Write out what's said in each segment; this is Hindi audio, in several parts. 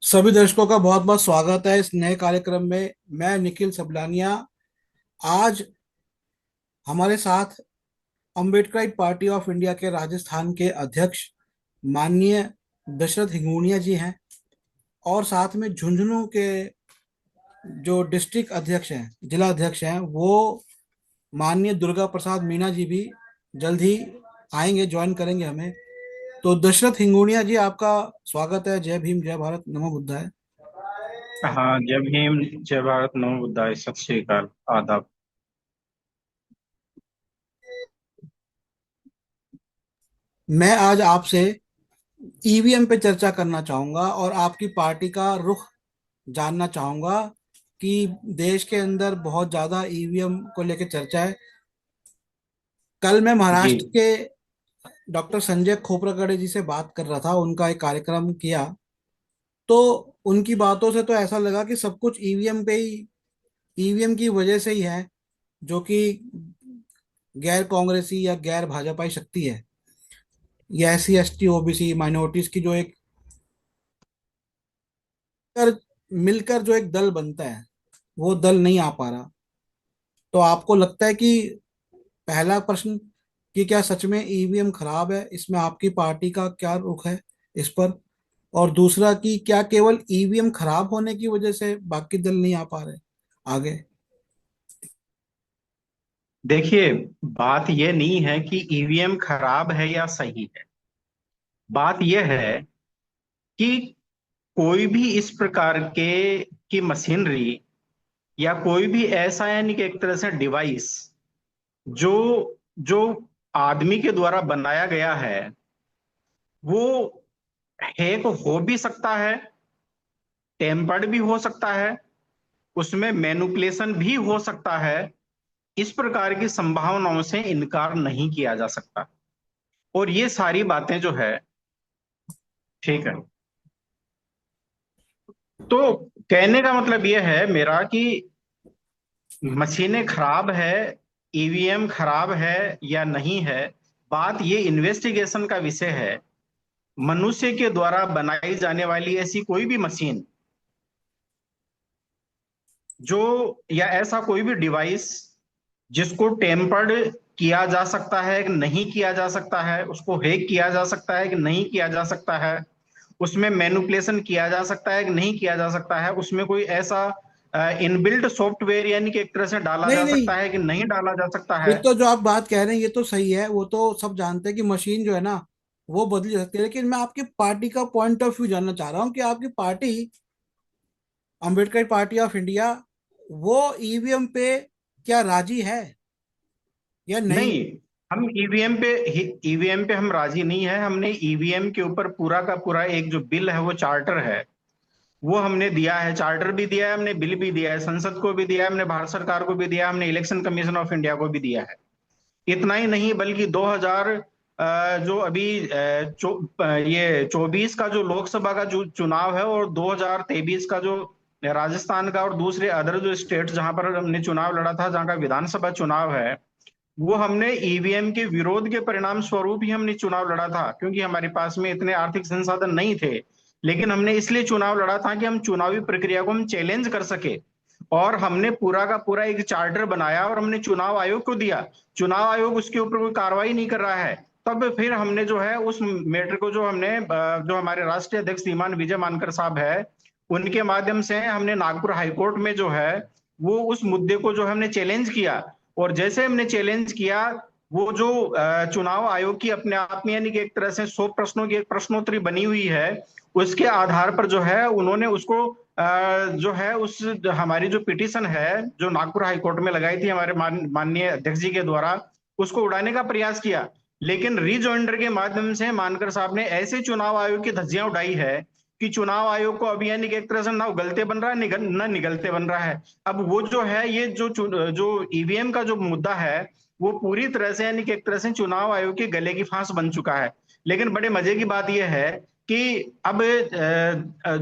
सभी दर्शकों का बहुत बहुत स्वागत है इस नए कार्यक्रम में। मैं निखिल सबलानिया। आज हमारे साथ अम्बेडकराइट पार्टी ऑफ इंडिया के राजस्थान के अध्यक्ष माननीय दशरथ हिंगोनिया जी हैं, और साथ में झुंझुनू के जो डिस्ट्रिक्ट अध्यक्ष हैं, जिला अध्यक्ष हैं, वो माननीय दुर्गा प्रसाद मीना जी भी जल्द ही आएंगे, ज्वाइन करेंगे हमें। तो दशरथ हिंगोनिया जी, आपका स्वागत है। जय भीम, जय भारत, नमो बुद्धाय। हाँ, जय भीम, जय भारत, नमो बुद्धाय, सत श्री अकाल, आदाब। मैं आज आपसे ईवीएम पे चर्चा करना चाहूंगा और आपकी पार्टी का रुख जानना चाहूंगा कि देश के अंदर बहुत ज्यादा ईवीएम को लेकर चर्चा है। कल मैं जी। महाराष्ट्र के डॉक्टर संजय खोपरागड़े जी से बात कर रहा था, उनका एक कार्यक्रम किया। तो उनकी बातों से तो ऐसा लगा कि सब कुछ ईवीएम पे ही, ईवीएम की वजह से ही है, जो कि गैर कांग्रेसी या गैर भाजपाई शक्ति है। ये SC ST OBC माइनॉरिटीज की जो एक कर, मिलकर जो एक दल बनता है, वो दल नहीं आ पा रहा। तो आपको लगता है कि, पहला प्रश्न, कि क्या सच में ईवीएम खराब है, इसमें आपकी पार्टी का क्या रुख है इस पर? और दूसरा, कि क्या केवल ईवीएम खराब होने की वजह से बाकी दल नहीं आ पा रहे आगे? देखिए, बात यह नहीं है कि ईवीएम खराब है या सही है। बात यह है कि कोई भी इस प्रकार के की मशीनरी या कोई भी ऐसा, यानी कि एक तरह से डिवाइस, जो जो आदमी के द्वारा बनाया गया है, वो हैक हो भी सकता है, टेम्पर्ड भी हो सकता है, उसमें मैनिपुलेशन भी हो सकता है। इस प्रकार की संभावनाओं से इनकार नहीं किया जा सकता। और ये सारी बातें जो है, ठीक है। तो कहने का मतलब यह है मेरा कि मशीनें खराब है, ईवीएम खराब है या नहीं है, बात ये इन्वेस्टिगेशन का विषय है। मनुष्य के द्वारा बनाई जाने वाली ऐसी कोई भी मशीन, जो या ऐसा कोई भी डिवाइस जिसको टेम्पर्ड किया जा सकता है कि नहीं किया जा सकता है, उसको हैक किया जा सकता है कि नहीं किया जा सकता है, उसमें मैनिपुलेशन किया जा सकता है कि नहीं किया जा सकता है, उसमें कोई ऐसा इनबिल्ट सॉफ्टवेयर यानी कि एक तरह से डाला नहीं जा नहीं, सकता है कि नहीं डाला जा सकता ये है। तो जो आप बात कह रहे हैं ये तो सही है, वो तो सब जानते हैं कि मशीन जो है ना, वो बदली जा सकती है। लेकिन मैं आपकी पार्टी का पॉइंट ऑफ व्यू जानना चाह रहा हूँ कि आपकी party, Ambedkar party of India, वो ईवीएम पे क्या राजी है या नहीं? नहीं, हम ईवीएम पे हम राजी नहीं है। हमने ईवीएम के ऊपर पूरा का पूरा एक जो बिल है, वो चार्टर है, वो हमने दिया है। चार्टर भी दिया है हमने, बिल भी दिया है, संसद को भी दिया है हमने, भारत सरकार को भी दिया है हमने, इलेक्शन कमीशन ऑफ इंडिया को भी दिया है। इतना ही नहीं, बल्कि 2000 जो अभी ये 24 का जो लोकसभा का जो चुनाव है, और 2023 का जो राजस्थान का और दूसरे अदर जो स्टेट जहां पर हमने चुनाव लड़ा था, जहां का विधानसभा चुनाव है, वो हमने ईवीएम के विरोध के परिणाम स्वरूप ही हमने चुनाव लड़ा था, क्योंकि हमारे पास में इतने आर्थिक संसाधन नहीं थे। लेकिन हमने इसलिए चुनाव लड़ा था कि हम चुनावी प्रक्रिया को हम चैलेंज कर सके। और हमने पूरा का पूरा एक चार्टर बनाया और हमने चुनाव आयोग को दिया। चुनाव आयोग उसके ऊपर कोई कार्रवाई नहीं कर रहा है। तब फिर हमने जो है उस मैटर को, जो हमने जो हमारे राष्ट्रीय अध्यक्ष श्रीमान विजय मानकर साहब है, उनके माध्यम से हमने नागपुर हाईकोर्ट में जो है, वो उस मुद्दे को जो है हमने चैलेंज किया। और जैसे हमने चैलेंज किया, वो जो चुनाव आयोग की अपने आप में, यानी कि एक तरह से 100 प्रश्नों की एक प्रश्नोत्तरी बनी हुई है, उसके आधार पर जो है उन्होंने उसको जो है उस हमारी जो पिटीशन है, जो नागपुर हाईकोर्ट में लगाई थी हमारे माननीय अध्यक्ष जी के द्वारा, उसको उड़ाने का प्रयास किया। लेकिन रीजॉइंडर के माध्यम से मानकर साहब ने ऐसे चुनाव आयोग की धज्जियां उड़ाई है कि चुनाव आयोग को अभी, यानी कि एक तरह से ना उगलते बन रहा है, ना निगलते बन रहा है। अब वो जो है, ये जो ईवीएम का जो मुद्दा है, वो पूरी तरह से, यानी कि एक तरह से चुनाव आयोग के गले की फांस बन चुका है। लेकिन बड़े मजे की बात यह है कि अब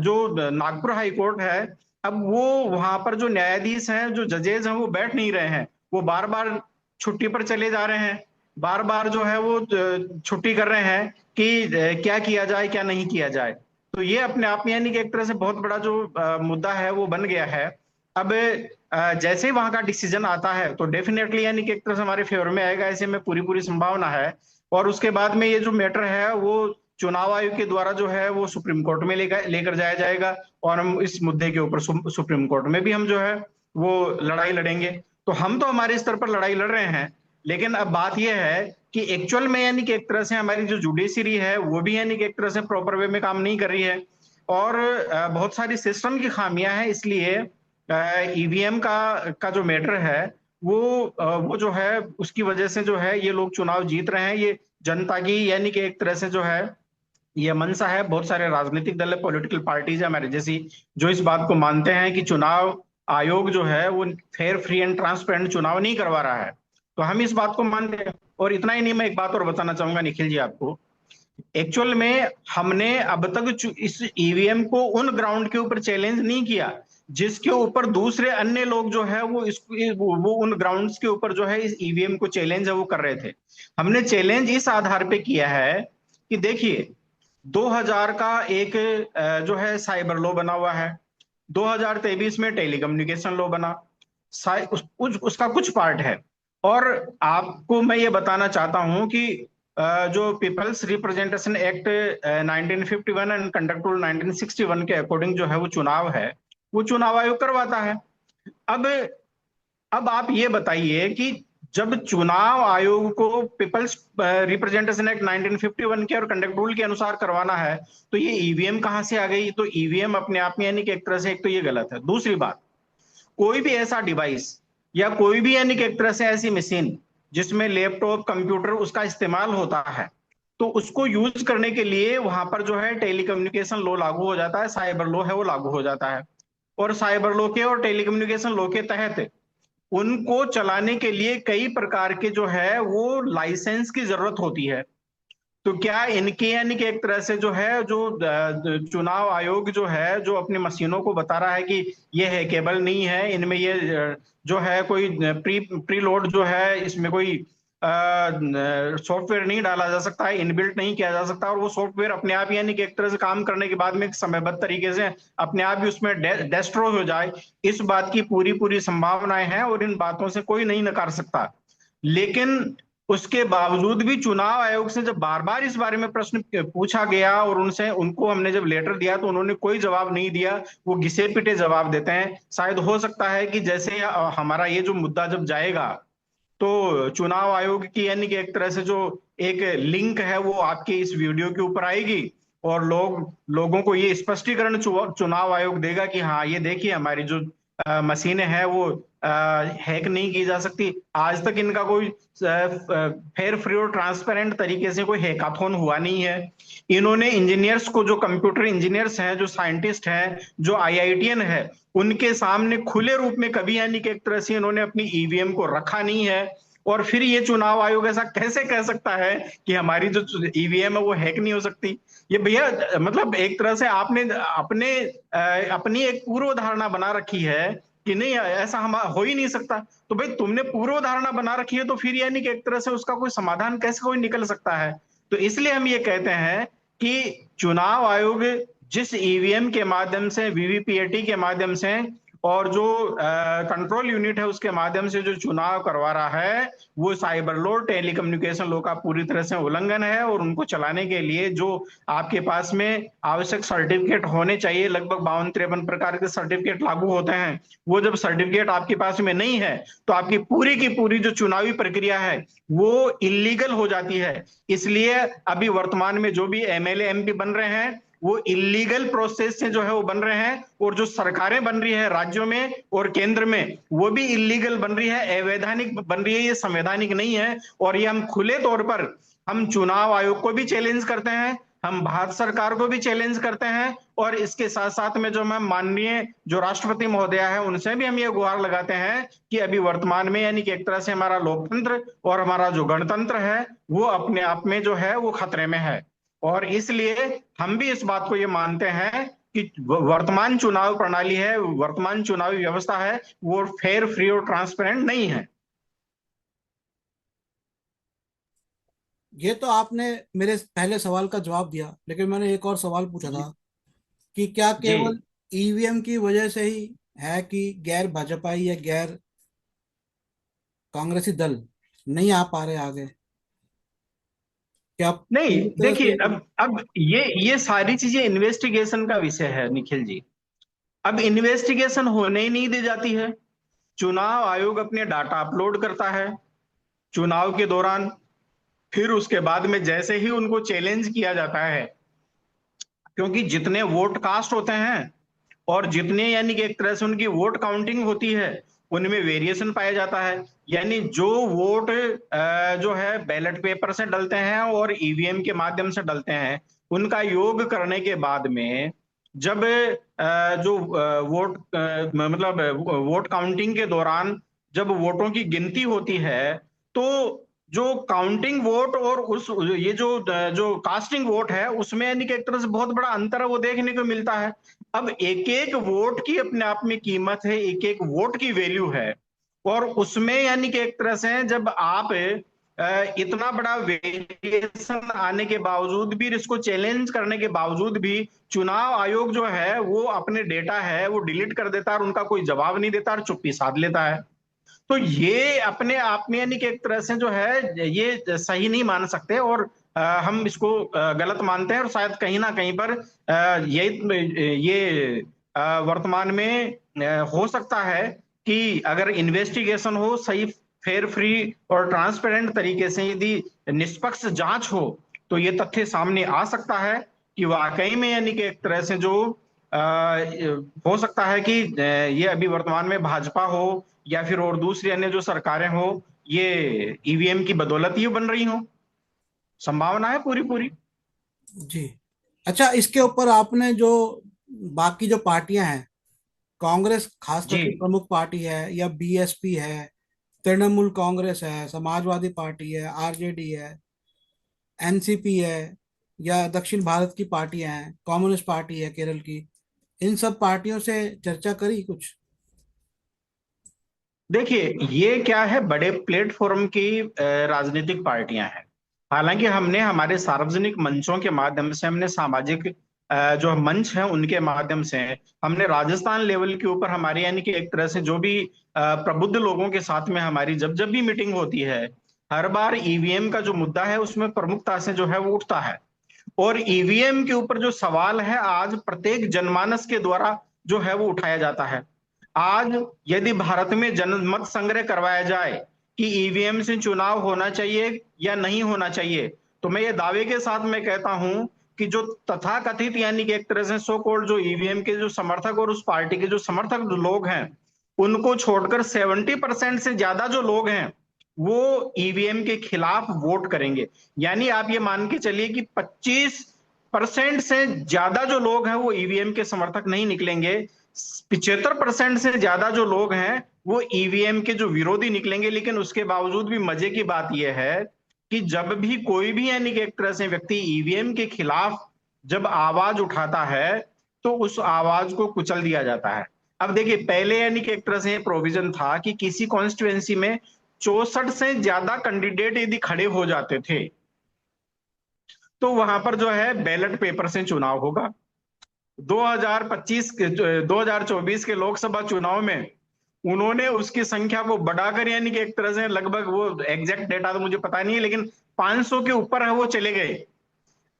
जो नागपुर हाई कोर्ट है, अब वो वहां पर जो न्यायाधीश हैं, जो जजेज हैं, वो बैठ नहीं रहे हैं। वो बार बार छुट्टी पर चले जा रहे हैं। बार बार जो है वो छुट्टी कर रहे हैं कि क्या किया जाए, क्या नहीं किया जाए। तो ये अपने आप में यानी कि एक तरह से बहुत बड़ा जो मुद्दा है वो बन गया है। अब जैसे ही वहां का डिसीजन आता है तो डेफिनेटली यानी कि एक तरह से हमारे फेवर में आएगा, ऐसे में पूरी पूरी संभावना है। और उसके बाद में ये जो मैटर है वो चुनाव आयोग के द्वारा जो है वो सुप्रीम कोर्ट में लेकर लेकर जाया जाएगा, और हम इस मुद्दे के ऊपर सुप्रीम कोर्ट में भी हम जो है वो लड़ाई लड़ेंगे। तो हम तो हमारे स्तर पर लड़ाई लड़ रहे हैं, लेकिन अब बात यह है कि एक्चुअल में यानी कि एक तरह से हमारी जो जुडिशरी है वो भी यानी कि एक तरह से प्रॉपर वे में काम नहीं कर रही है, और बहुत सारी सिस्टम की खामियां हैं। इसलिए ईवीएम का जो मैटर है वो वो जो है उसकी वजह से जो है ये लोग चुनाव जीत रहे हैं। ये जनता की यानी कि एक तरह से जो है ये मंशा है। बहुत सारे राजनीतिक दल, पॉलिटिकल पार्टीज है हमारे जैसी, जो इस बात को मानते हैं कि चुनाव आयोग जो है वो फेयर, फ्री एंड ट्रांसपेरेंट चुनाव नहीं करवा रहा है। तो हम इस बात को मानते हैं। और इतना ही नहीं, मैं एक बात और बताना चाहूंगा निखिल जी आपको। एक्चुअल में हमने अब तक इस ईवीएम को उन ग्राउंड के ऊपर चैलेंज नहीं किया जिसके ऊपर दूसरे अन्य लोग जो है वो वो उन ग्राउंड्स के ऊपर जो है इस ईवीएम को चैलेंज है वो कर रहे थे। हमने चैलेंज इस आधार पे किया है कि देखिए, 2000 का एक जो है साइबर लॉ बना हुआ है, 2023 में टेलीकम्युनिकेशन लॉ बना, उसका कुछ पार्ट है। और आपको मैं ये बताना चाहता हूं कि जो peoples representation act 1951 and conduct rule 1961 के अकॉर्डिंग जो है वो चुनाव है, वो चुनाव आयोग करवाता है। अब अब आप ये बताइए कि जब चुनाव आयोग को पीपल्स रिप्रेजेंटेशन एक्ट 1951 के और कंडक्ट रूल के अनुसार करवाना है, तो ये ईवीएम कहां से आ गई? तो ईवीएम अपने आप में यानी कि एक तरह से एक तो ये गलत है। दूसरी बात, कोई भी ऐसा डिवाइस या कोई भी यानी कि एक तरह से ऐसी मशीन जिसमें लैपटॉप, कंप्यूटर उसका इस्तेमाल होता है, तो उसको यूज करने के लिए वहां पर जो है टेलीकम्युनिकेशन लॉ लागू हो जाता है, साइबर लॉ है वो लागू हो जाता है। और साइबर लॉ के और टेलीकम्युनिकेशन लॉ के तहत उनको चलाने के लिए कई प्रकार के जो है वो लाइसेंस की जरूरत होती है। तो क्या इनके यानी कि एक तरह से जो है जो चुनाव आयोग जो है जो अपनी मशीनों को बता रहा है कि ये है केबल नहीं है, इनमें ये जो है कोई प्री लोड जो है इसमें कोई सॉफ्टवेयर नहीं डाला जा सकता है, इनबिल्ट नहीं किया जा सकता, और वो सॉफ्टवेयर अपने आप यानी कि एक तरह से काम करने के बाद में समयबद्ध तरीके से अपने आप भी उसमें डेस्ट्रॉय हो जाए, इस बात की पूरी पूरी संभावनाएं हैं और इन बातों से कोई नहीं नकार सकता। लेकिन उसके बावजूद भी चुनाव आयोग से जब बार बार इस बारे में प्रश्न पूछा गया और उनसे उनको हमने जब लेटर दिया तो उन्होंने कोई जवाब नहीं दिया। वो घिसे पिटे जवाब देते हैं। शायद हो सकता है कि जैसे हमारा ये जो मुद्दा जब जाएगा तो चुनाव आयोग की यानी कि एक तरह से जो एक लिंक है वो आपके इस वीडियो के ऊपर आएगी, और लोगों को ये स्पष्टीकरण चुनाव आयोग देगा कि हाँ ये देखिए हमारी जो मशीनें हैं वो हैक नहीं की जा सकती। आज तक इनका कोई फेयर, फ्री और ट्रांसपेरेंट तरीके से कोई हैकाथॉन हुआ नहीं है। इन्होंने इंजीनियर्स को, जो कंप्यूटर इंजीनियर्स हैं, जो साइंटिस्ट हैं, जो आईआईटीएन है, उनके सामने खुले रूप में कभी यानी कि एक तरह से इन्होंने अपनी ईवीएम को रखा नहीं है। और फिर ये चुनाव आयोग ऐसा कैसे कह सकता है कि हमारी जो ईवीएम है वो हैक नहीं हो सकती? ये भैया मतलब एक तरह से आपने अपने अपनी एक पूर्व धारणा बना रखी है कि नहीं ऐसा हम हो ही नहीं सकता। तो भाई तुमने पूर्व धारणा बना रखी है तो फिर यानी कि एक तरह से उसका कोई समाधान कैसे कोई निकल सकता है? तो इसलिए हम ये कहते हैं कि चुनाव आयोग जिस ईवीएम के माध्यम से, वीवीपीएटी के माध्यम से और जो कंट्रोल यूनिट है उसके माध्यम से जो चुनाव करवा रहा है, वो साइबर लॉ, टेलीकम्युनिकेशन लॉ का पूरी तरह से उल्लंघन है। और उनको चलाने के लिए जो आपके पास में आवश्यक सर्टिफिकेट होने चाहिए, लगभग 52-53 प्रकार के सर्टिफिकेट लागू होते हैं, वो जब सर्टिफिकेट आपके पास में नहीं है तो आपकी पूरी की पूरी जो चुनावी प्रक्रिया है वो इलीगल हो जाती है। इसलिए अभी वर्तमान में जो भी एमएलए एमपी बन रहे हैं वो इलीगल प्रोसेस से जो है वो बन रहे हैं, और जो सरकारें बन रही है राज्यों में और केंद्र में वो भी इलीगल बन रही है, अवैधानिक बन रही है, ये संवैधानिक नहीं है। और ये हम खुले तौर पर हम चुनाव आयोग को भी चैलेंज करते हैं, हम भारत सरकार को भी चैलेंज करते हैं, और इसके साथ साथ में जो हम माननीय जो राष्ट्रपति महोदया है उनसे भी हम ये गुहार लगाते हैं कि अभी वर्तमान में यानी कि एक तरह से हमारा लोकतंत्र और हमारा जो गणतंत्र है वो अपने आप में जो है वो खतरे में है। और इसलिए हम भी इस बात को ये मानते हैं कि वर्तमान चुनाव प्रणाली है, वर्तमान चुनावी व्यवस्था है, वो फेयर, फ्री और ट्रांसपेरेंट नहीं है। ये तो आपने मेरे पहले सवाल का जवाब दिया, लेकिन मैंने एक और सवाल पूछा था कि क्या जी। केवल ईवीएम की वजह से ही है कि गैर भाजपाई या गैर कांग्रेसी दल नहीं आ पा रहे आगे? क्या नहीं, पूरी तरह देखिए, से? अब ये सारी चीजें इन्वेस्टिगेशन का विषय है निखिल जी। अब इन्वेस्टिगेशन होने ही नहीं दी जाती है। चुनाव आयोग अपने डाटा अपलोड करता है चुनाव के दौरान, फिर उसके बाद में जैसे ही उनको चैलेंज किया जाता है, क्योंकि जितने वोट कास्ट होते हैं और जितने यानी कि एक तरह से उनकी वोट काउंटिंग होती है, उनमें वेरिएशन पाया जाता है। यानी जो वोट जो है बैलेट पेपर से डलते हैं और ईवीएम के माध्यम से डलते हैं, उनका योग करने के बाद में जब जो वोट मतलब वोट काउंटिंग के दौरान जब वोटों की गिनती होती है, तो जो काउंटिंग वोट और उस ये जो कास्टिंग वोट है, उसमें यानी कि एक तरह से बहुत बड़ा अंतर है वो देखने को मिलता है। अब एक एक वोट की अपने आप में कीमत है, एक एक वोट की वैल्यू है। और उसमें यानी कि एक तरह से जब आप इतना बड़ा वेरिएशन आने के बावजूद भी, इसको चैलेंज करने के बावजूद भी, चुनाव आयोग जो है वो अपने डेटा है वो डिलीट कर देता है और उनका कोई जवाब नहीं देता और चुप्पी साध लेता है। तो ये अपने आप में यानी कि एक तरह से जो है ये सही नहीं मान सकते, और हम इसको गलत मानते हैं, और शायद कहीं ना कहीं पर ये वर्तमान में हो सकता है कि अगर इन्वेस्टिगेशन हो सही, फेयर, फ्री और ट्रांसपेरेंट तरीके से, यदि निष्पक्ष जांच हो, तो ये तथ्य सामने आ सकता है कि वाकई में यानी कि एक तरह से जो हो सकता है कि ये अभी वर्तमान में भाजपा हो या फिर और दूसरी अन्य जो सरकारें हो, ये ईवीएम की बदौलत ही बन रही हो। संभावना है पूरी पूरी। जी। अच्छा, इसके ऊपर आपने जो बाकी जो पार्टियां हैं, कांग्रेस खास जी। करके प्रमुख पार्टी है, या बीएसपी है, तृणमूल कांग्रेस है, समाजवादी पार्टी है, आरजेडी है, एनसीपी है, या दक्षिण भारत की पार्टियां हैं, कम्युनिस्ट पार्टी है केरल की, इन सब पार्टियों से चर्चा करी कुछ? देखिए, ये क्या है, बड़े प्लेटफॉर्म की राजनीतिक पार्टियां हैं। हालांकि हमने हमारे सार्वजनिक मंचों के माध्यम से, हमने सामाजिक जो मंच है उनके माध्यम से, हमने राजस्थान लेवल के ऊपर हमारे यानी कि एक तरह से जो भी प्रबुद्ध लोगों के साथ में हमारी जब जब भी मीटिंग होती है, हर बार ईवीएम का जो मुद्दा है उसमें प्रमुखता से जो है वो उठता है। और ईवीएम के ऊपर जो सवाल है आज प्रत्येक जनमानस के द्वारा जो है वो उठाया जाता है। आज यदि भारत में जनमत संग्रह करवाया जाए कि ईवीएम से चुनाव होना चाहिए या नहीं होना चाहिए, तो मैं ये दावे के साथ मैं कहता हूं कि जो तथाकथित यानी कि एक तरह से सो कॉल्ड जो ईवीएम के जो समर्थक और उस पार्टी के जो समर्थक जो लोग हैं, उनको छोड़कर 70% से ज्यादा जो लोग हैं वो ईवीएम के खिलाफ वोट करेंगे। यानी आप ये मान के चलिए कि 25% से ज्यादा जो लोग हैं वो ईवीएम के समर्थक नहीं निकलेंगे, 75% से ज्यादा जो लोग हैं वो ईवीएम के जो विरोधी निकलेंगे। लेकिन उसके बावजूद भी मजे की बात यह है कि जब भी कोई भी यानी कि एक तरह से व्यक्ति ईवीएम के खिलाफ जब आवाज उठाता है, तो उस आवाज को कुचल दिया जाता है। अब देखिए, पहले यानी कि एक तरह से प्रोविजन था कि किसी कॉन्स्टिट्युएंसी में 64 से ज्यादा कैंडिडेट यदि खड़े हो जाते थे, तो वहां पर जो है बैलेट पेपर से चुनाव होगा। 2025 के 2024 के लोकसभा चुनाव में उन्होंने उसकी संख्या को बढ़ाकर यानी कि एक तरह से लगभग, वो एग्जैक्ट डेटा तो मुझे पता नहीं है, लेकिन 500 के ऊपर है वो चले गए।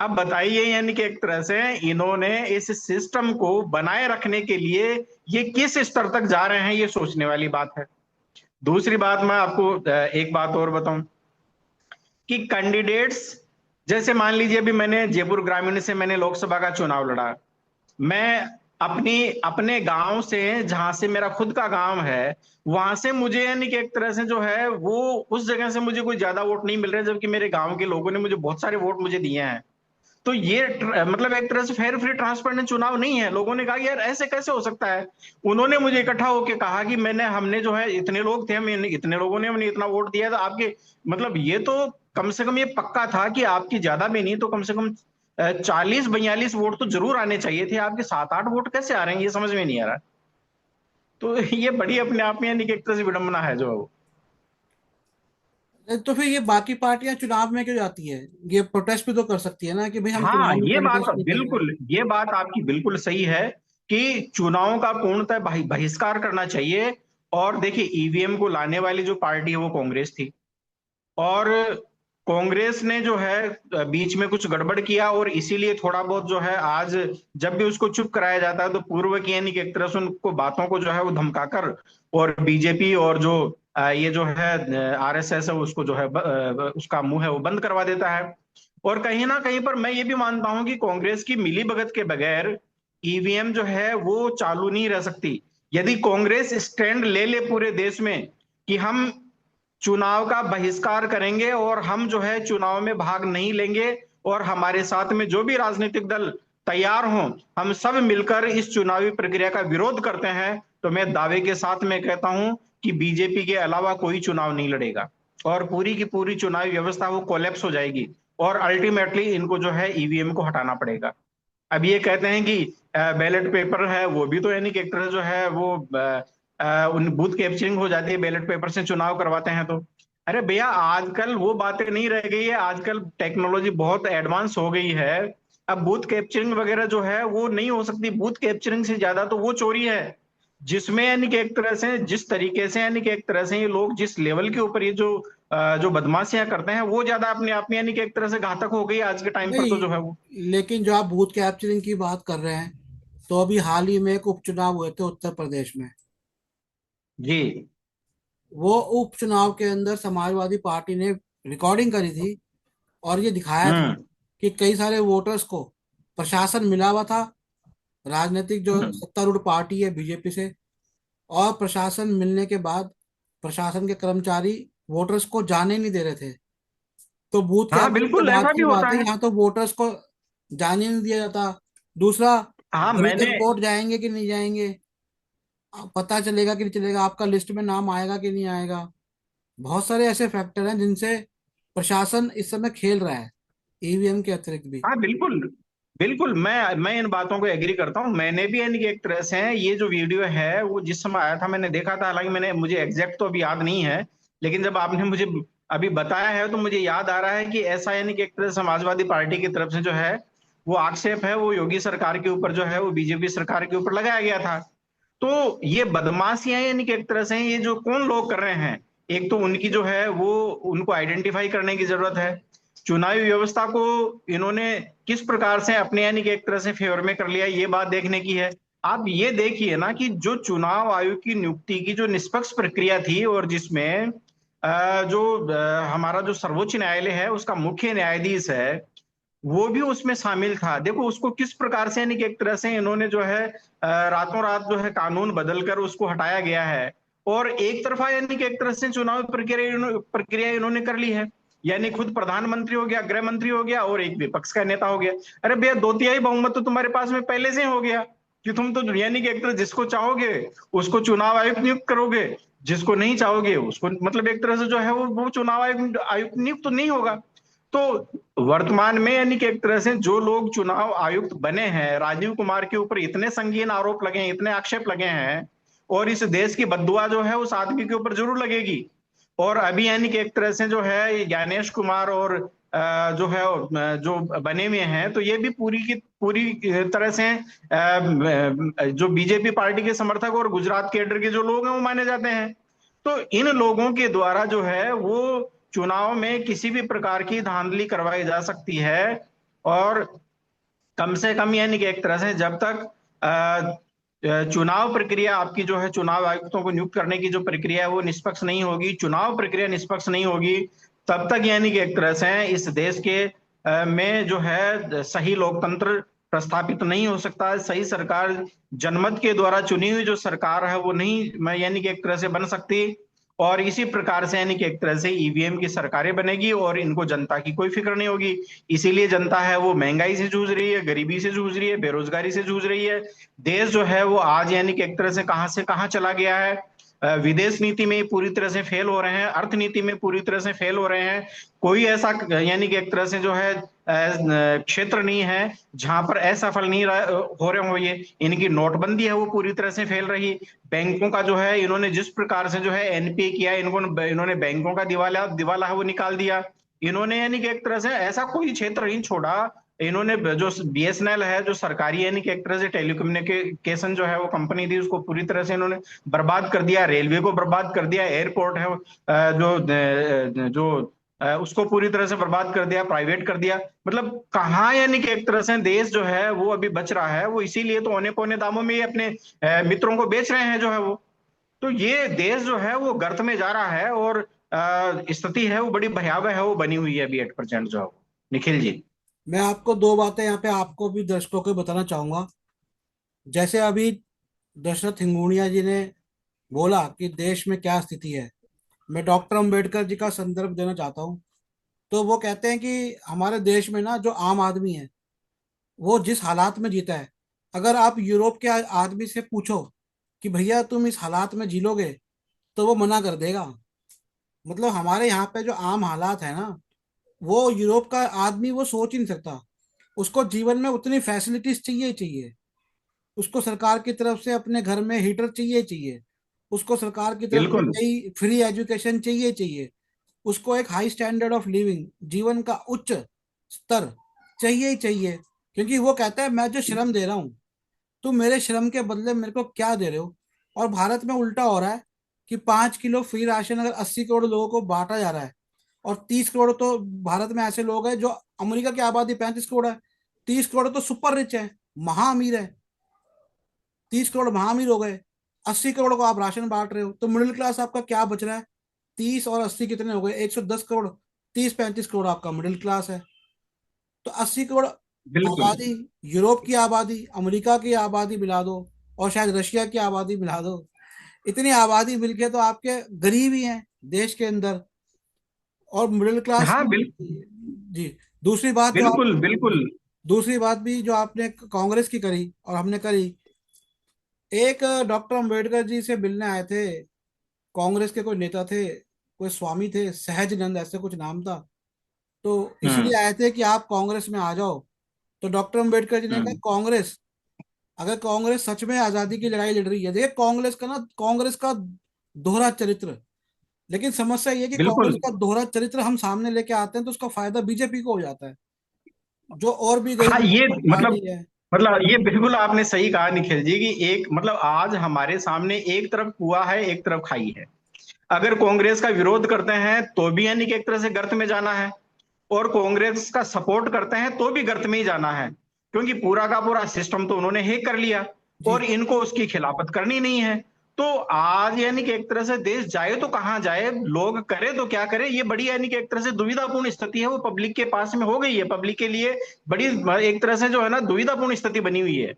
अब बताइए, यानी कि एक तरह से इन्होंने इस सिस्टम को बनाए रखने के लिए ये किस स्तर तक जा रहे हैं, ये सोचने वाली बात है। दूसरी बात मैं आपको एक बात और बताऊं कि कैंडिडेट्स, जैसे मान लीजिए अभी मैंने जयपुर ग्रामीण से मैंने लोकसभा का चुनाव लड़ा। मैं अपनी अपने गांव से, जहां से मेरा खुद का गांव है, वहां से मुझे यानी कि एक तरह से जो है वो उस जगह से मुझे कोई ज्यादा वोट नहीं मिल रहे, जबकि मेरे गांव के लोगों ने मुझे बहुत सारे वोट मुझे दिए हैं। तो ये मतलब एक तरह से फेयर, फ्री, ट्रांसपेरेंट चुनाव नहीं है। लोगों ने कहा कि यार ऐसे कैसे हो सकता है। उन्होंने मुझे इकट्ठा होकर कहा कि हमने जो है इतने लोग थे, हम इतने लोगों ने हमने इतना वोट दिया था आपके, मतलब ये तो कम से कम ये पक्का था कि आपकी ज्यादा भी नहीं तो कम से कम 40-42 वोट तो जरूर आने चाहिए थे, आपके 7-8 वोट कैसे आ रहे हैं ये समझ में नहीं आ रहा। तो ये बड़ी अपने आप में यानी कि एक तरह से विडंबना है जो। तो फिर ये बाकी पार्टियां चुनाव में क्यों जाती है? ये प्रोटेस्ट भी तो कर सकती है ना कि भाई हम हाँ, चुनाव में ये बात कंटेस्ट नहीं करेंगे। बिल्कुल, ये बात आपकी बिल्कुल सही है कि चुनाव का पूर्णतः बहिष्कार करना चाहिए। और देखिए, ईवीएम को लाने वाली जो पार्टी है वो कांग्रेस थी। और कांग्रेस ने जो है बीच में कुछ गड़बड़ किया, और इसीलिए थोड़ा बहुत जो है आज जब भी उसको चुप कराया जाता है तो पूर्व की यानी कि एक तरह से उनको बातों को जो है वो धमकाकर, और बीजेपी और जो ये जो है आरएसएस है उसको जो है उसका मुंह है वो बंद करवा देता है। और कहीं ना कहीं पर मैं ये भी मानता हूं कि कांग्रेस की मिलीभगत के बगैर ईवीएम जो है वो चालू नहीं रह सकती। यदि कांग्रेस स्टैंड ले ले पूरे देश में कि हम चुनाव का बहिष्कार करेंगे और हम जो है चुनाव में भाग नहीं लेंगे, और हमारे साथ में जो भी राजनीतिक दल तैयार हों, हम सब मिलकर इस चुनावी प्रक्रिया का विरोध करते हैं, तो मैं दावे के साथ में कहता हूं कि बीजेपी के अलावा कोई चुनाव नहीं लड़ेगा, और पूरी की पूरी चुनावी व्यवस्था वो कोलैप्स हो जाएगी, और अल्टीमेटली इनको जो है ईवीएम को हटाना पड़ेगा। अब ये कहते हैं कि बैलेट पेपर है वो भी तो यानी कि एक तरह जो है वो उन बूथ कैप्चरिंग हो जाती है, बैलेट पेपर से चुनाव करवाते हैं तो। अरे भैया, आजकल वो बातें नहीं रह गई है, आजकल टेक्नोलॉजी बहुत एडवांस हो गई है। अब बूथ कैप्चरिंग वगैरह जो है वो नहीं हो सकती। बूथ कैप्चरिंग से ज्यादा तो वो चोरी है, जिसमें यानी कि एक तरह से जिस तरीके से यानी कि एक तरह से ये लोग जिस लेवल के ऊपर ये जो बदमाशियां करते हैं वो ज्यादा अपने आप में यानी कि एक तरह से घातक हो गई आज के टाइम पर तो जो है वो। नहीं, लेकिन जो आप बूथ कैप्चरिंग की बात कर रहे हैं, तो अभी हाल ही में एक उपचुनाव हुए थे उत्तर प्रदेश में। जी। वो उपचुनाव के अंदर समाजवादी पार्टी ने रिकॉर्डिंग करी थी और ये दिखाया था हम्म। कि कई सारे वोटर्स को प्रशासन मिला हुआ था, राजनीतिक जो हम्म। सत्तारूढ़ पार्टी है बीजेपी से, और प्रशासन मिलने के बाद प्रशासन के कर्मचारी वोटर्स को जाने नहीं दे रहे थे। तो बूथ हाँ, कैप्चरिंग तो बिल्कुल बात ऐसा भी की होता बात है, है। यहाँ तो वोटर्स को जाने नहीं दिया जाता। दूसरा, हाँ, अभी मैंने। तक वोट जाएंगे कि नहीं जाएंगे, पता चलेगा कि नहीं चलेगा, आपका लिस्ट में नाम आएगा कि नहीं आएगा। बहुत सारे ऐसे फैक्टर हैं जिनसे प्रशासन इस समय खेल रहा है, ईवीएम के अतिरिक्त भी। हाँ, बिल्कुल बिल्कुल, मैं इन बातों को एग्री करता हूँ। मैंने भी यानी कि एक तरह से ये जो वीडियो है वो जिस समय आया था मैंने देखा था, हालांकि मैंने मुझे एग्जैक्ट तो अभी याद नहीं है, लेकिन जब आपने मुझे अभी बताया है तो मुझे याद आ रहा है कि ऐसा यानी कि एक तरह से समाजवादी पार्टी की तरफ से जो है वो आक्षेप है वो योगी सरकार के ऊपर जो है वो बीजेपी सरकार के ऊपर लगाया गया था। तो ये बदमाशियां यानी कि एक तरह से ये जो कौन लोग कर रहे हैं, एक तो उनकी जो है वो उनको आइडेंटिफाई करने की जरूरत है। चुनावी व्यवस्था को इन्होंने किस प्रकार से अपने यानी कि एक तरह से फेवर में कर लिया, ये बात देखने की है। आप ये देखिए ना कि जो चुनाव आयोग की नियुक्ति की जो निष्पक्ष प्रक्रिया थी, और जिसमें हमारा जो सर्वोच्च न्यायालय है उसका मुख्य न्यायाधीश है वो भी उसमें शामिल था। देखो उसको किस प्रकार से यानी कि एक तरह से इन्होंने जो है रातों रात जो है कानून बदलकर उसको हटाया गया है, और एक तरफा यानी कि एक तरह से चुनाव प्रक्रिया इन्होंने कर ली है। यानी खुद प्रधानमंत्री हो गया, गृह मंत्री हो गया, और एक विपक्ष का नेता हो गया। अरे भैया, दो तिहाई बहुमत तो तुम्हारे पास में पहले से ही हो गया कि तुम तो यानी कि एक तरह जिसको चाहोगे उसको चुनाव आयुक्त नियुक्त करोगे, जिसको नहीं चाहोगे उसको मतलब एक तरह से जो है वो चुनाव आयुक्त नियुक्त तो नहीं होगा। तो वर्तमान में यानी कि एक तरह से जो लोग चुनाव आयुक्त बने हैं, राजीव कुमार के ऊपर इतने संगीन आरोप लगे हैं, इतने आक्षेप लगे हैं, और इस देश की बददुआ जो है उस आदमी के ऊपर जरूर लगेगी। और अभी यानी कि एक तरह से जो है ये ज्ञानेश कुमार और जो है जो बने हुए हैं, तो ये भी पूरी की पूरी तरह से जो बीजेपी पार्टी के समर्थक और गुजरात केडर के जो लोग हैं वो माने जाते हैं। तो इन लोगों के द्वारा जो है वो चुनाव में किसी भी प्रकार की धांधली करवाई जा सकती है। और कम से कम यानी कि एक तरह से जब तक चुनाव प्रक्रिया आपकी जो है चुनाव आयुक्तों को नियुक्त करने की जो प्रक्रिया है वो निष्पक्ष नहीं होगी, चुनाव प्रक्रिया निष्पक्ष नहीं होगी, तब तक यानी कि एक तरह से इस देश के में जो है सही लोकतंत्र प्रस्थापित नहीं हो सकता। सही सरकार जनमत के द्वारा चुनी हुई जो सरकार है वो नहीं मैं यानी कि एक तरह से बन सकती। और इसी प्रकार से यानी कि एक तरह से ईवीएम की सरकारें बनेगी और इनको जनता की कोई फिक्र नहीं होगी। इसीलिए जनता है वो महंगाई से जूझ रही है, गरीबी से जूझ रही है, बेरोजगारी से जूझ रही है। देश जो है वो आज यानी कि एक तरह से कहां चला गया है। विदेश नीति में पूरी तरह से फेल हो रहे हैं, अर्थनीति में पूरी तरह से फेल हो रहे हैं। कोई ऐसा यानी कि एक तरह से जो है क्षेत्र नहीं है जहां पर असफल नहीं हो रहे हो ये। इनकी नोटबंदी है वो पूरी तरह से फेल रही। बैंकों का जो है इन्होंने जिस प्रकार से जो है एनपीए किया, इन्होंने बैंकों का दिवाला दिवाला है वो निकाल दिया। इन्होंने यानी कि एक तरह से ऐसा कोई क्षेत्र नहीं छोड़ा। इन्होंने जो बीएसएनएल है, जो सरकारी यानी कि एक तरह से टेलीकम्युनिकेशन जो है वो कंपनी थी, उसको पूरी तरह से इन्होंने बर्बाद कर दिया। रेलवे को बर्बाद कर दिया। एयरपोर्ट है जो उसको पूरी तरह से बर्बाद कर दिया, प्राइवेट कर दिया। मतलब कहाँ यानी कि एक तरह से देश जो है वो अभी बच रहा है, वो इसीलिए तो औने पौने दामों में ही अपने मित्रों को बेच रहे हैं जो है वो। तो ये देश जो है वो गर्त में जा रहा है, और स्थिति है वो बड़ी भयावह है वो बनी हुई है अभी एट प्रेजेंट जो है वो। निखिल जी। मैं आपको दो बातें यहाँ पे आपको भी दर्शकों को बताना चाहूंगा। जैसे अभी दशरथ हिंगोनिया जी ने बोला कि देश में क्या स्थिति है, मैं डॉक्टर अंबेडकर जी का संदर्भ देना चाहता हूँ। तो वो कहते हैं कि हमारे देश में ना जो आम आदमी है वो जिस हालात में जीता है, अगर आप यूरोप के आदमी से पूछो कि भैया तुम इस हालात में जी लोगे, तो वो मना कर देगा। मतलब हमारे यहाँ पे जो आम हालात है ना, वो यूरोप का आदमी वो सोच ही नहीं सकता। उसको जीवन में उतनी फैसिलिटीज चाहिए ही चाहिए। उसको सरकार की तरफ से अपने घर में हीटर चाहिए ही चाहिए। उसको सरकार की तरफ से बिल्कुल। कई फ्री एजुकेशन चाहिए ही चाहिए। उसको एक हाई स्टैंडर्ड ऑफ लिविंग, जीवन का उच्च स्तर चाहिए ही चाहिए। क्योंकि वो कहता है मैं जो श्रम दे रहा हूँ, तुम मेरे श्रम के बदले मेरे को क्या दे रहे हो। और भारत में उल्टा हो रहा है कि 5 किलो फ्री राशन अगर 80 करोड़ लोगों को बांटा जा रहा है, और 30 करोड़ तो भारत में ऐसे लोग हैं जो, अमेरिका की आबादी 35 करोड़ है, 30 करोड़ तो सुपर रिच है, महा अमीर है। 30 करोड़ महा अमीर हो गए, 80 करोड़ को आप राशन बांट रहे हो, तो मिडिल क्लास आपका क्या बच रहा है? 30 और 80 कितने हो गए? 110 करोड़। 30-35 करोड़ आपका मिडिल क्लास है। तो 80 करोड़ बिल्कुल। आबादी, यूरोप की आबादी, अमेरिका की आबादी मिला दो, और शायद रशिया की आबादी मिला दो, इतनी आबादी मिलके तो आपके गरीब ही हैं देश के अंदर, और मिडिल क्लास। हाँ जी। दूसरी बात जो बिल्कुल आप बिल्कुल। दूसरी बात भी जो आपने कांग्रेस की करी और हमने करी, एक डॉक्टर अंबेडकर जी से मिलने आए थे, कांग्रेस के कोई नेता थे, कोई स्वामी थे, सहजनंद ऐसे कुछ नाम था। तो हम्म इसीलिए आए थे कि आप कांग्रेस में आ जाओ। तो डॉक्टर अंबेडकर जी ने कहा हम्म। कांग्रेस, अगर कांग्रेस सच में आजादी की लड़ाई लड़ रही है, देखिए कांग्रेस का ना, कांग्रेस का दोहरा चरित्र। लेकिन समस्या ये है कि कांग्रेस बिल्कुल। का दोहरा चरित्र हम सामने लेके आते हैं तो उसका फायदा बीजेपी को हो जाता है, जो और भी हाँ गरीब ये मतलब पार्टी है। मतलब ये बिल्कुल आपने सही कहा निखिल जी, कि एक मतलब आज हमारे सामने एक तरफ कुआं है, एक तरफ खाई है। अगर कांग्रेस का विरोध करते हैं तो भी यानी कि एक तरह से गर्त में जाना है, और कांग्रेस का सपोर्ट करते हैं तो भी गर्त में ही जाना है, क्योंकि पूरा का पूरा सिस्टम तो उन्होंने हैक कर लिया, जी। और इनको उसकी खिलाफत करनी नहीं है। तो आज यानी कि एक तरह से देश जाए तो कहां जाए, लोग करे तो क्या करे, ये बड़ी यानी कि एक तरह से दुविधापूर्ण स्थिति है वो पब्लिक के पास में हो गई है, पब्लिक के लिए बड़ी एक तरह से जो है ना दुविधापूर्ण स्थिति बनी हुई है।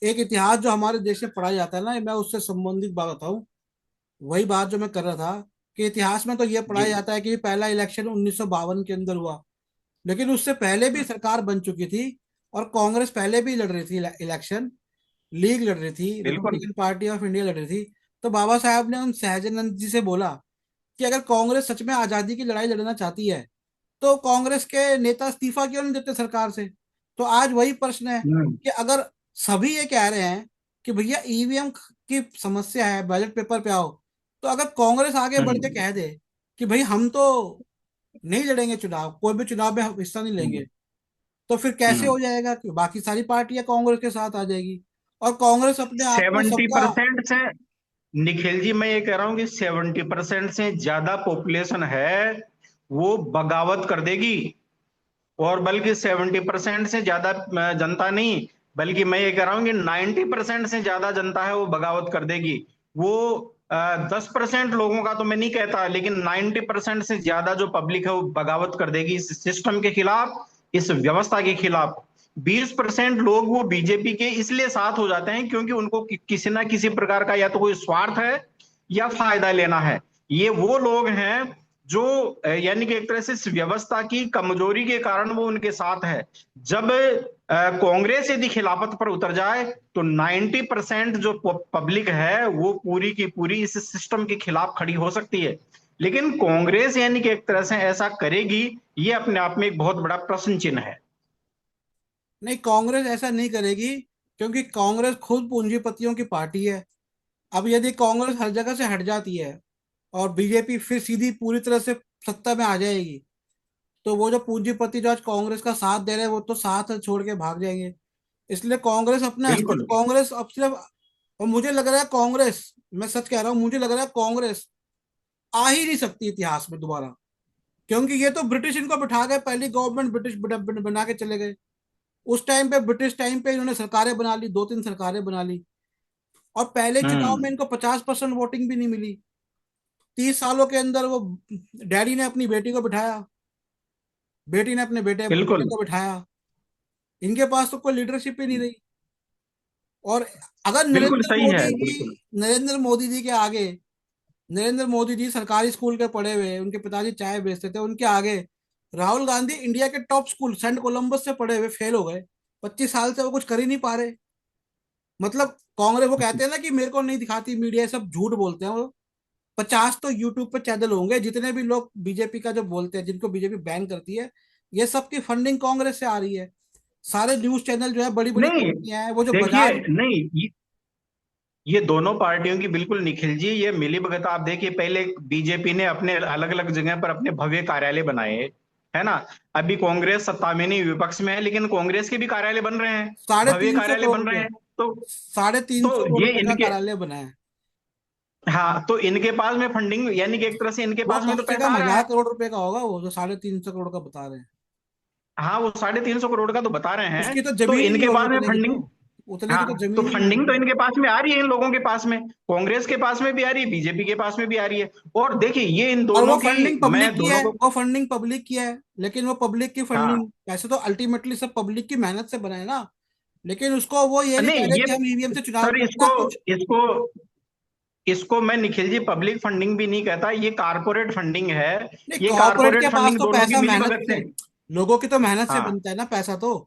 एक इतिहास जो हमारे देश में पढ़ाया जाता है ना, मैं उससे संबंधित बात बताऊं। वही बात जो मैं कर रहा था कि इतिहास में तो ये जी। पढ़ाया जाता है कि पहला इलेक्शन 1952 के अंदर हुआ, लेकिन उससे पहले भी सरकार बन चुकी थी, और कांग्रेस पहले भी लड़ रही थी इलेक्शन, लीग लड़ रही थी, बिल्कुल। रिपब्लिकन पार्टी ऑफ इंडिया लड़ रही थी। तो बाबा साहब ने उन सहजानंद जी से बोला कि अगर कांग्रेस सच में आजादी की लड़ाई लड़ना चाहती है, तो कांग्रेस के नेता इस्तीफा क्यों नहीं देते सरकार से? तो आज वही प्रश्न है हम्म कि अगर सभी ये कह रहे हैं कि भैया ईवीएम की समस्या है, बैलेट पेपर पे आओ, तो अगर कांग्रेस आगे बढ़ के हम्म कह दे कि भाई हम तो नहीं लड़ेंगे चुनाव, कोई भी चुनाव में हम हिस्सा नहीं हम्म लेंगे, तो फिर कैसे हम्म। हो जाएगा कि बाकी सारी पार्टियां कांग्रेस के साथ आ जाएगी, और कांग्रेस अपने आप में सेवेंटी सबका। परसेंट से निखिल जी मैं ये कह रहा हूं कि 70% से ज्यादा पॉपुलेशन है वो बगावत कर देगी। और बल्कि 70% से ज्यादा जनता नहीं, बल्कि मैं ये कह रहा हूं कि 90% से ज्यादा जनता है वो बगावत कर देगी। वो 10% लोगों का तो मैं नहीं कहता, लेकिन 90% से ज्यादा जो पब्लिक है वो बगावत कर देगी इस सिस्टम के खिलाफ, इस व्यवस्था के खिलाफ। 20% लोग वो बीजेपी के इसलिए साथ हो जाते हैं क्योंकि उनको किसी ना किसी प्रकार का या तो कोई स्वार्थ है या फायदा लेना है। ये वो लोग हैं जो यानी कि एक तरह से इस व्यवस्था की कमजोरी के कारण वो उनके साथ है। जब कांग्रेस यदि खिलाफत पर उतर जाए तो 90% जो पब्लिक है वो पूरी की पूरी इस सिस्टम के खिलाफ खड़ी हो सकती है। लेकिन कांग्रेस यानी कि एक तरह से ऐसा करेगी, ये अपने आप में एक बहुत बड़ा प्रश्न चिन्ह है। नहीं, कांग्रेस ऐसा नहीं करेगी, क्योंकि कांग्रेस खुद पूंजीपतियों की पार्टी है। अब यदि कांग्रेस हर जगह से हट जाती है और बीजेपी फिर सीधी पूरी तरह से सत्ता में आ जाएगी, तो वो जो पूंजीपति जो आज कांग्रेस का साथ दे रहे हैं वो तो साथ छोड़ के भाग जाएंगे। इसलिए कांग्रेस अपने अस्तित्व, बिल्कुल कांग्रेस अब सिर्फ, और मुझे लग रहा है कांग्रेस, मैं सच कह रहा हूँ, मुझे लग रहा है कांग्रेस आ ही नहीं सकती इतिहास में दोबारा। क्योंकि ये तो ब्रिटिश इनको बिठा गए, पहली गवर्नमेंट ब्रिटिश बना के चले गए। उस टाइम पे, ब्रिटिश टाइम पे इन्होंने सरकारें बना ली, 2-3 सरकारें बना ली। और पहले चुनाव में हम्म। इनको 50% वोटिंग भी नहीं मिली। 30 सालों के अंदर वो, डैडी ने अपनी बेटी को बिठाया, बेटी ने अपने बेटे बिल्कुल को बिठाया। इनके पास तो कोई लीडरशिप ही नहीं रही। और अगर बिल्कुल सही है, बिल्कुल। नरेंद्र मोदी जी के आगे, नरेंद्र मोदी जी सरकारी स्कूल के पढ़े हुए, उनके पिताजी चाय बेचते थे, उनके आगे राहुल गांधी इंडिया के टॉप स्कूल सेंट कोलंबस से पढ़े हुए फेल हो गए। 25 साल से वो कुछ कर ही नहीं पा रहे। मतलब कांग्रेस, वो कहते हैं ना कि मेरे को नहीं दिखाती मीडिया, ये सब झूठ बोलते हैं वो। 50 तो यूट्यूब पे चैनल होंगे, जितने भी लोग बीजेपी का जो बोलते हैं, जिनको बीजेपी बैन करती है, ये सब की फंडिंग कांग्रेस से आ रही है। सारे न्यूज चैनल जो है, बड़ी बड़ी नहीं, कंपनियां हैं, वो जो देखिए, बजाज। नहीं, ये दोनों पार्टियों की बिल्कुल निखिल जी ये मिलीभगत। आप देखिए, पहले बीजेपी ने अपने अलग अलग जगह पर अपने भव्य कार्यालय बनाए, है ना। अभी कांग्रेस सत्ता में नहीं, विपक्ष में है, लेकिन कांग्रेस के भी कार्यालय बन रहे हैं, साढ़े भव्य तीन सौ कार्यालय करोड़ बन रहे रुपए हैं। तो साढ़े तीन तो सौ करोड़ ये रुपए का इनके, कार्यालय बना है। हाँ, तो इनके पास में फंडिंग, यानी कि एक तरह से इनके वो पास में कम तो से पैसा कम आ रहा है। 1,000 करोड़ रुपए का होगा, वो जो 350 करोड़ का बता रहे हैं। हाँ, वो 350 करोड़ का तो बता रहे हैं। उसकी तो तो जमीन ही नहीं इनके होगी पास में उतने की तो। फंडिंग, उतने की हाँ, तो तो जमीन ही नहीं फंडिंग तो होगी। इनके पास में आ रही है, इन लोगों के पास में, कांग्रेस के पास में भी आ रही है, बीजेपी के पास में भी आ रही है। और देखिए, ये इन और वो दोनों की, फंडिंग मैं पब्लिक की है, दोनों को, वो फंडिंग पब्लिक की है। लेकिन वो पब्लिक की हाँ, फंडिंग, पैसे तो अल्टीमेटली सब पब्लिक की मेहनत से बने हैं ना। लेकिन उसको वो ये नहीं नहीं, कह रहे ये, कि हम ईवीएम से चुनाव सर, करना इसको कुछ। इसको इसको मैं निखिल जी पब्लिक फंडिंग भी नहीं कहता, ये कारपोरेट फंडिंग है। नहीं, ये कॉर्पोरेट के कारपोरेट पास फंडिंग तो दोनों की पैसा मिली मेहनत भगत से, से। लोगों की तो मेहनत से हाँ, बनता है ना पैसा तो।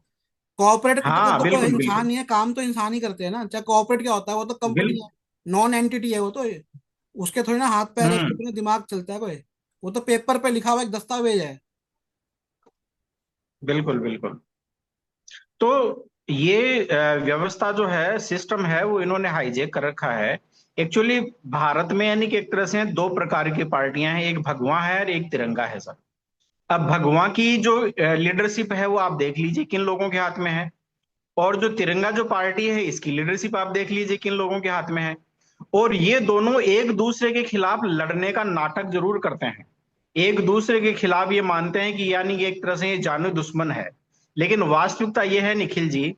कॉर्पोरेट का हाँ, तो कोई बिल्कुल इंसान बिल्कुल नहीं है, काम तो इंसान ही करते हैं ना। चाहे कॉर्पोरेट क्या होता है, वो तो कंपनी है, बिल्कुल। नॉन एंटिटी है वो तो। उसके थोड़ी ना हाथ पैर है, उसके हम्म। थोड़ी ना दिमाग चलता है कोई। वो तो पेपर पे लिखा हुआ एक दस्तावेज है। बिल्कुल बिल्कुल। तो ये व्यवस्था जो है, सिस्टम है, वो इन्होंने हाईजेक कर रखा है। एक्चुअली भारत में यानी कि एक तरह से दो प्रकार की पार्टियां हैं, एक भगवा है और एक तिरंगा है सर। अब भगवा की जो लीडरशिप है वो आप देख लीजिए किन लोगों के हाथ में है, और जो तिरंगा जो पार्टी है इसकी लीडरशिप आप देख लीजिए किन लोगों के हाथ में है। और ये दोनों एक दूसरे के खिलाफ लड़ने का नाटक जरूर करते हैं, एक दूसरे के खिलाफ ये मानते हैं कि यानी कि एक तरह से ये जानू दुश्मन है। लेकिन वास्तविकता ये है निखिल जी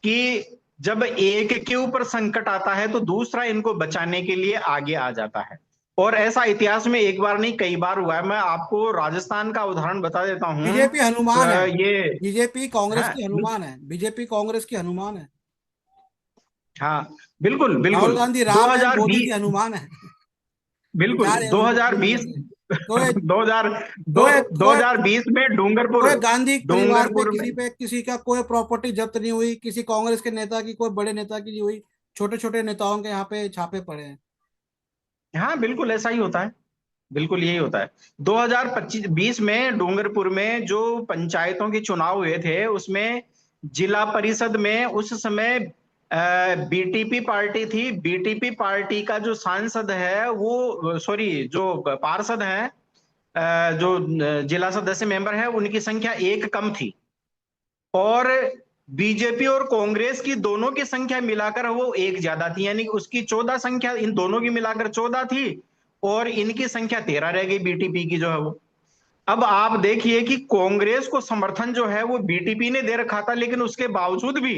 कि जब एक के ऊपर संकट आता है तो दूसरा इनको बचाने के लिए आगे आ जाता है। और ऐसा इतिहास में एक बार नहीं कई बार हुआ है। मैं आपको राजस्थान का उदाहरण बता देता हूं। बीजेपी हनुमान है, ये, बीजेपी कांग्रेस हाँ, की हनुमान है, बीजेपी कांग्रेस की हनुमान है। हाँ, बिल्कुल राहुल बिल्कुल। गांधी राम है, मोदी जी 2020, हनुमान है। बिल्कुल, जा रहे हैं उनके पीछे 2020, पीछे। कोई 2000, कोई कोई 2020 में डूंगरपुर, कोई गांधी परिवार पे डूंगरपुर में, किसी पे किसी का कोई प्रॉपर्टी जब्त नहीं हुई, किसी कांग्रेस के नेता की, कोई बड़े नेता की नहीं हुई। छोटे छोटे नेताओं के यहाँ पे छापे पड़े हैं। हाँ, बिल्कुल ऐसा ही होता है, बिल्कुल यही होता है। 2025 20 में डूंगरपुर में जो पंचायतों के चुनाव हुए थे उसमें जिला परिषद में उस समय बीटीपी पार्टी थी। बीटीपी पार्टी का जो सांसद है वो, सॉरी, जो पार्षद है, जो जिला सदस्य मेंबर है, उनकी संख्या एक कम थी। और बीजेपी और कांग्रेस की दोनों की संख्या मिलाकर वो एक ज्यादा थी, यानी कि उसकी 14 संख्या, इन दोनों की मिलाकर 14 थी, और इनकी संख्या 13 रह गई बीटीपी की जो है वो। अब आप देखिए कि कांग्रेस को समर्थन जो है वो बीटीपी ने दे रखा था, लेकिन उसके बावजूद भी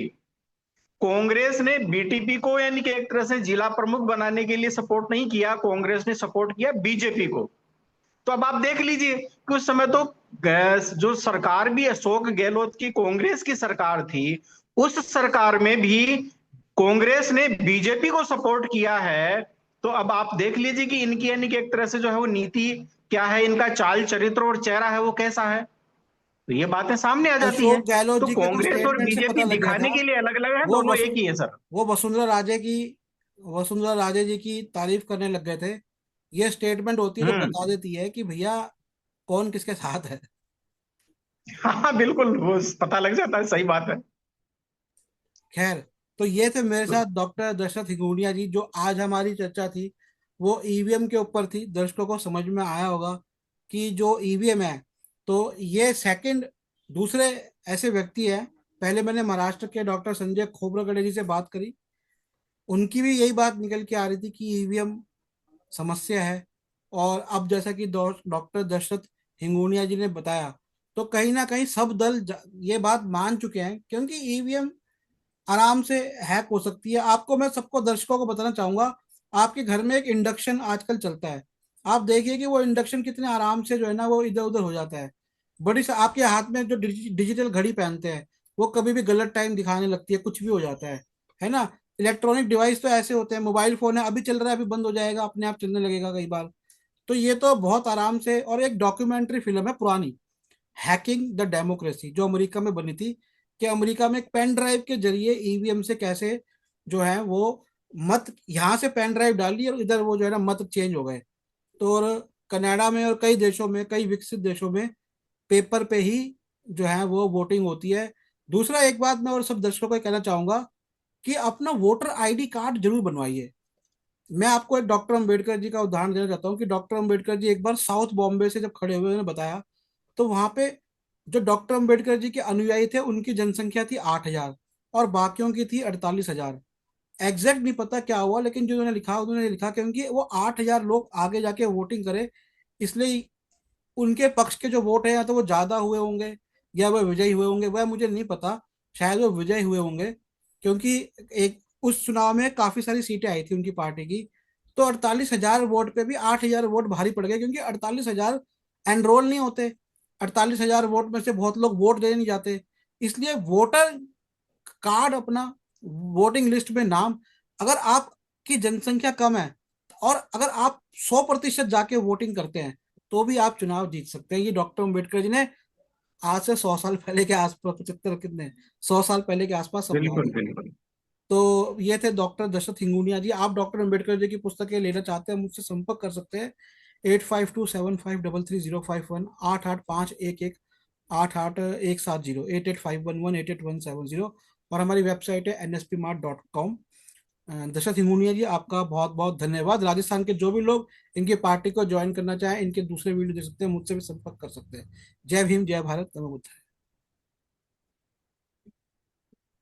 कांग्रेस ने बीटीपी को यानी कि एक तरह से जिला प्रमुख बनाने के लिए सपोर्ट नहीं किया, कांग्रेस ने सपोर्ट किया बीजेपी को। तो अब आप देख लीजिए कि उस समय तो जो सरकार भी अशोक गहलोत की कांग्रेस की सरकार थी, उस सरकार में भी कांग्रेस ने बीजेपी को सपोर्ट किया है। तो अब आप देख लीजिए कि इनकी यानी कि एक तरह से जो है वो नीति क्या है इनका चाल चरित्र और चेहरा है वो कैसा है, तो ये बातें सामने आ जाती हैं। अशोक गहलोत तो जी के तो कांग्रेस और स्टेटमेंट से बीजेपी पता लग गया दिखाने था। के लिए अलग अलग है, वो दोनों एक ही है सर। वो वसुंधरा राजे जी की तारीफ करने लग गए थे। ये स्टेटमेंट होती है जो हम्म। बता देती है कि भैया कौन किसके साथ है। हाँ बिल्कुल, वो पता लग जाता है, सही बात है। खैर, तो ये थे मेरे तो साथ डॉक्टर दशरथ हिंगोनिया जी। जो आज हमारी चर्चा थी वो ईवीएम के ऊपर थी। दर्शकों को समझ में आया होगा कि जो ईवीएम है, तो ये सेकंड दूसरे ऐसे व्यक्ति हैं। पहले मैंने महाराष्ट्र के डॉक्टर संजय खोब्रागडे जी से बात करी, उनकी भी यही बात निकल के आ रही थी कि ईवीएम समस्या है। और अब जैसा कि डॉक्टर दशरथ हिंगोनिया जी ने बताया, तो कहीं ना कहीं सब दल ये बात मान चुके हैं, क्योंकि ईवीएम आराम से हैक हो सकती है। आपको मैं सबको दर्शकों को बताना चाहूंगा, आपके घर में एक इंडक्शन आजकल चलता है, आप देखिए कि वो इंडक्शन कितने आराम से जो है ना वो इधर उधर हो जाता है। बड़ी सा आपके हाथ में जो डिजिटल घड़ी पहनते हैं, वो कभी भी गलत टाइम दिखाने लगती है, कुछ भी हो जाता है ना। इलेक्ट्रॉनिक डिवाइस तो ऐसे होते हैं, मोबाइल फोन है, अभी चल रहा है, अभी बंद हो जाएगा, अपने आप चलने लगेगा कई बार। तो ये तो बहुत आराम से। और एक डॉक्यूमेंट्री फिल्म है पुरानी, हैकिंग द डेमोक्रेसी, जो अमेरिका में बनी थी, कि अमेरिका में एक पेन ड्राइव के जरिए ईवीएम से कैसे जो है वो मत यहाँ से पेन ड्राइव डाली और इधर वो जो है ना मत चेंज हो गए। तो और कनाडा में और कई देशों में, कई विकसित देशों में पेपर पे ही जो है वो वोटिंग होती है। दूसरा एक बात मैं और सब दर्शकों को कहना चाहूंगा कि अपना वोटर आईडी कार्ड जरूर बनवाइए। मैं आपको एक डॉक्टर अंबेडकर जी का उदाहरण देना चाहता हूँ कि डॉक्टर अंबेडकर जी एक बार साउथ बॉम्बे से जब खड़े हुए, उन्होंने बताया, तो वहां पे जो डॉक्टर अंबेडकर जी के अनुयायी थे उनकी जनसंख्या थी 8,000 और बाकियों की थी 48,000। एग्जैक्ट नहीं पता क्या हुआ, लेकिन जो उन्होंने लिखा क्योंकि वो 8,000 लोग आगे जाके वोटिंग करे, इसलिए उनके पक्ष के जो वोट है या तो वो ज्यादा हुए होंगे या वह विजयी हुए होंगे, वह मुझे नहीं पता। शायद वो विजयी हुए होंगे, क्योंकि एक उस चुनाव में काफी सारी सीटें आई थी उनकी पार्टी की। तो 48,000 वोट पे भी 8,000 वोट भारी पड़ गए, क्योंकि 48,000 एनरोल नहीं होते। 48,000 वोट में से बहुत लोग वोट देने नहीं जाते। इसलिए वोटर कार्ड अपना, वोटिंग लिस्ट में नाम, अगर आपकी जनसंख्या कम है और अगर आप 100% जाके वोटिंग करते हैं, तो भी आप चुनाव जीत सकते हैं। ये डॉक्टर अम्बेडकर जी ने आज से 100 साल पहले के आसपास, 75 कितने, 100 साल पहले के आसपास समझा बिल्कुल दिया। बिल्कुल। तो ये थे डॉक्टर दशरथ हिंगूनिया जी। आप डॉक्टर अम्बेडकर जी की पुस्तकें लेना चाहते हैं, मुझसे संपर्क कर सकते हैं। 8527533051, 885111, 88,170, 8851188170। और हमारी वेबसाइट है nspmart.com। दशरथ हिंगूनिया जी, आपका बहुत बहुत धन्यवाद। राजस्थान के जो भी लोग इनकी पार्टी को ज्वाइन करना चाहें, इनके दूसरे वीडियो देख सकते हैं, मुझसे भी संपर्क कर सकते हैं। जय भीम, जय भारत, नमो बुद्धाय।